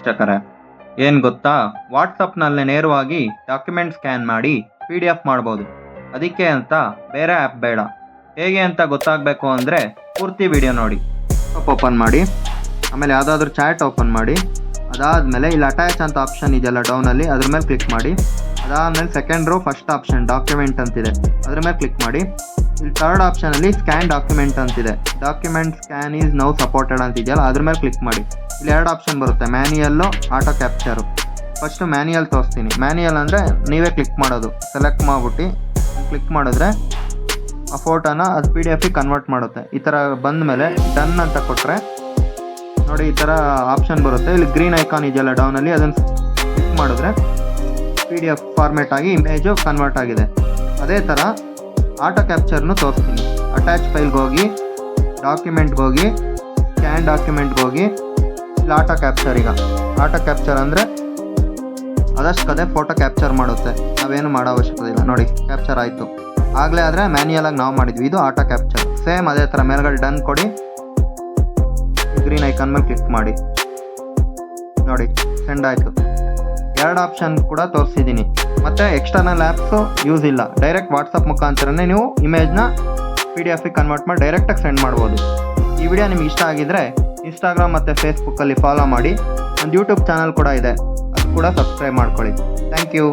ವೀಕ್ಷಕರೇ, ಏನು ಗೊತ್ತಾ, ವಾಟ್ಸಪ್ನಲ್ಲೇ ನೇರವಾಗಿ ಡಾಕ್ಯುಮೆಂಟ್ ಸ್ಕ್ಯಾನ್ ಮಾಡಿ PDF ಮಾಡ್ಬೋದು. ಅದಕ್ಕೆ ಅಂತ ಬೇರೆ ಆ್ಯಪ್ ಬೇಡ. ಹೇಗೆ ಅಂತ ಗೊತ್ತಾಗಬೇಕು ಅಂದರೆ ಪೂರ್ತಿ ವಿಡಿಯೋ ನೋಡಿ. ಓಪನ್ ಮಾಡಿ, ಆಮೇಲೆ ಯಾವುದಾದ್ರೂ ಚಾಟ್ ಓಪನ್ ಮಾಡಿ. ಅದಾದಮೇಲೆ ಇಲ್ಲಿ ಅಟ್ಯಾಚ್ ಅಂತ ಆಪ್ಷನ್ ಇದೆಯಲ್ಲ ಡೌನಲ್ಲಿ, ಅದ್ರ ಮೇಲೆ ಕ್ಲಿಕ್ ಮಾಡಿ. ಅದಾದಮೇಲೆ second row first option document ಅಂತಿದೆ, ಅದ್ರ ಮೇಲೆ ಕ್ಲಿಕ್ ಮಾಡಿ. ಇಲ್ಲಿ ಥರ್ಡ್ ಆಪ್ಷನಲ್ಲಿ ಸ್ಕ್ಯಾನ್ ಡಾಕ್ಯುಮೆಂಟ್ ಅಂತಿದೆ, document scan is now supported ಅಂತಿದೆಯಲ್ಲ, ಅದ್ರ ಮೇಲೆ ಕ್ಲಿಕ್ ಮಾಡಿ. ಇಲ್ಲಿ ಎರಡು ಆಪ್ಷನ್ ಬರುತ್ತೆ, manual, auto capture. First manual ತೋರಿಸ್ತೀನಿ. ಮ್ಯಾನ್ಯಲ್ ಅಂದರೆ ನೀವೇ ಕ್ಲಿಕ್ ಮಾಡೋದು, ಸೆಲೆಕ್ಟ್ ಮಾಡಿಬಿಟ್ಟು ಕ್ಲಿಕ್ ಮಾಡಿದ್ರೆ ಆ ಫೋಟೋನ ಅದು PDF ಕನ್ವರ್ಟ್ ಮಾಡುತ್ತೆ. ಈ ಥರ ಬಂದ ಮೇಲೆ ಡನ್ ಅಂತ ಕೊಟ್ಟರೆ ನೋಡಿ ಈ ಥರ ಆಪ್ಷನ್ ಬರುತ್ತೆ. ಇಲ್ಲಿ ಗ್ರೀನ್ ಐಕಾನ್ ಇದೆಯಲ್ಲ ಡೌನಲ್ಲಿ, ಅದನ್ನು ಕ್ಲಿಕ್ ಮಾಡಿದ್ರೆ PDF ಫಾರ್ಮೇಟ್ ಆಗಿ ಇಮೇಜು ಕನ್ವರ್ಟ್ ಆಗಿದೆ. ಅದೇ ಥರ ಆಟೋ ಕ್ಯಾಪ್ಚರ್ನು ತೋರಿಸ್ತೀನಿ. ಅಟ್ಯಾಚ್ ಫೈಲ್ಗೆ ಹೋಗಿ, ಡಾಕ್ಯುಮೆಂಟ್ಗೆ ಹೋಗಿ, ಸ್ಕ್ಯಾನ್ ಡಾಕ್ಯುಮೆಂಟ್ಗೆ ಹೋಗಿ, ಇಲ್ಲಿ ಆಟೋ ಕ್ಯಾಪ್ಚರ್. ಈಗ ಆಟೋ ಕ್ಯಾಪ್ಚರ್ ಅಂದರೆ ಅದಷ್ಟೇ ಫೋಟೋ ಕ್ಯಾಪ್ಚರ್ ಮಾಡುತ್ತೆ, ನಾವೇನು ಮಾಡೋ ಅವಶ್ಯಕತೆ ಇಲ್ಲ. ನೋಡಿ ಕ್ಯಾಪ್ಚರ್ ಆಯಿತು. ಆಗಲೇ ಆದರೆ ಮ್ಯಾನ್ಯಲಾಗಿ ನಾವು ಮಾಡಿದ್ವಿ, ಇದು ಆಟೋ ಕ್ಯಾಪ್ಚರ್. ಸೇಮ್ ಅದೇ ಥರ ಮೇಲ್ಗಡೆ ಡನ್ ಕೊಡಿ, ಗ್ರೀನ್ ಐಕಾನ್ ಮೇಲೆ ಕ್ಲಿಕ್ ಮಾಡಿ. ನೋಡಿ ಸೆಂಡ್ ಆಯಿತು. ಎರಡು ಆಪ್ಷನ್ ಕೂಡ ತೋರಿಸಿದ್ದೀನಿ. ಮತ್ತು ಎಕ್ಸ್ಟರ್ನಲ್ ಆ್ಯಪ್ಸು ಯೂಸ್ ಇಲ್ಲ, ಡೈರೆಕ್ಟ್ ವಾಟ್ಸಪ್ ಮುಖಾಂತರನೇ ನೀವು ಇಮೇಜ್ನ PDF ಕನ್ವರ್ಟ್ ಮಾಡಿ ಡೈರೆಕ್ಟಾಗಿ ಸೆಂಡ್ ಮಾಡ್ಬೋದು. ಈ ವಿಡಿಯೋ ನಿಮ್ಗೆ ಇಷ್ಟ ಆಗಿದ್ದರೆ ಇನ್ಸ್ಟಾಗ್ರಾಮ್ ಮತ್ತು ಫೇಸ್ಬುಕ್ಕಲ್ಲಿ ಫಾಲೋ ಮಾಡಿ. ಒಂದು ಯೂಟ್ಯೂಬ್ ಚಾನಲ್ ಕೂಡ ಇದೆ, ಅದು ಕೂಡ ಸಬ್ಸ್ಕ್ರೈಬ್ ಮಾಡ್ಕೊಳ್ಳಿ. Thank you.